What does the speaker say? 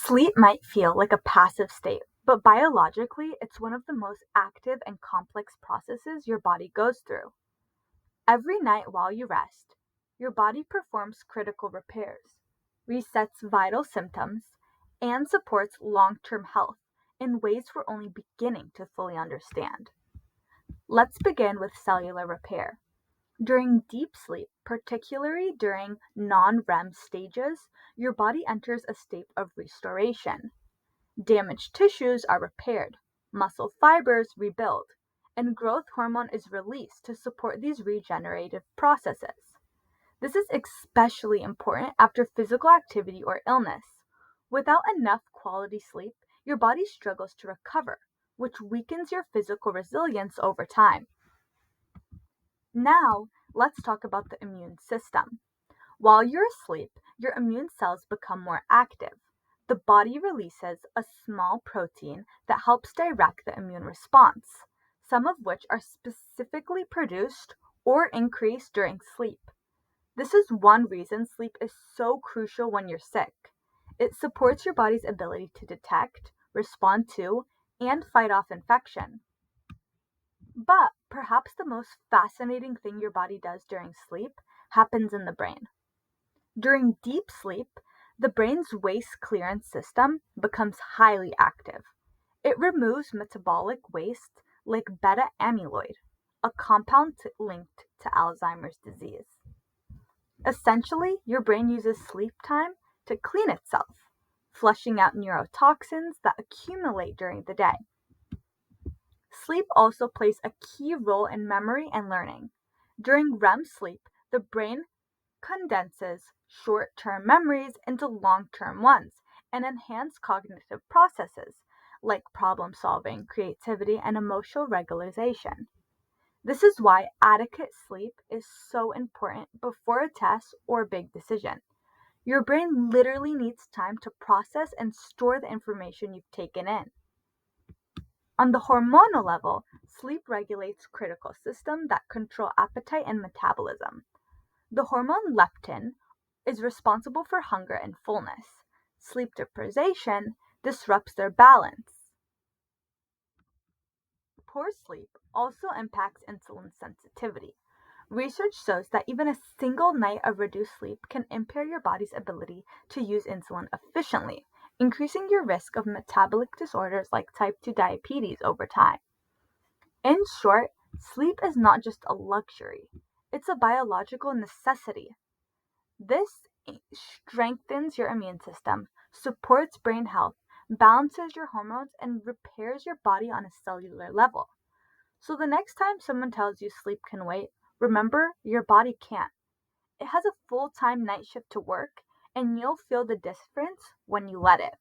Sleep might feel like a passive state, but biologically, it's one of the most active and complex processes your body goes through. Every night while you rest, your body performs critical repairs, resets vital symptoms, and supports long term health in ways we're only beginning to fully understand. Let's begin with cellular repair. During deep sleep, particularly during non REM stages, your body enters a state of restoration. Damaged tissues are repaired, muscle fibers rebuild, and growth hormone is released to support these regenerative processes. This is especially important after physical activity or illness. Without enough quality sleep, your body struggles to recover, which weakens your physical resilience over time. Now, let's talk about the immune system. While you're asleep, your immune cells become more active. The body releases a small protein that helps direct the immune response, some of which are specifically produced or increased during sleep. This is one reason sleep is so crucial when you're sick. It supports your body's ability to detect, respond to, and fight off infection. But perhaps the most fascinating thing your body does during sleep happens in the brain. During deep sleep, the brain's waste clearance system becomes highly active. It removes metabolic waste like beta amyloid, a compound linked to Alzheimer's disease. Essentially, your brain uses sleep time to clean itself, flushing out neurotoxins that accumulate during the day. Sleep also plays a key role in memory and learning. During REM sleep, the brain condenses short-term memories into long-term ones and enhance cognitive processes like problem solving, creativity, and emotional regulation. This is why adequate sleep is so important before a test or big decision. Your brain literally needs time to process and store the information you've taken in. On the hormonal level, sleep regulates critical systems that control appetite and metabolism. The hormone leptin is responsible for hunger and fullness. Sleep deprivation disrupts their balance. Poor sleep also impacts insulin sensitivity. Research shows that even a single night of reduced sleep can impair your body's ability to use insulin efficiently, increasing your risk of metabolic disorders like type 2 diabetes over time. In short, sleep is not just a luxury, it's a biological necessity. This strengthens your immune system, supports brain health, balances your hormones, and repairs your body on a cellular level. So the next time someone tells you sleep can wait, remember your body can't. It has a full-time night shift to work, and you'll feel the difference when you let it.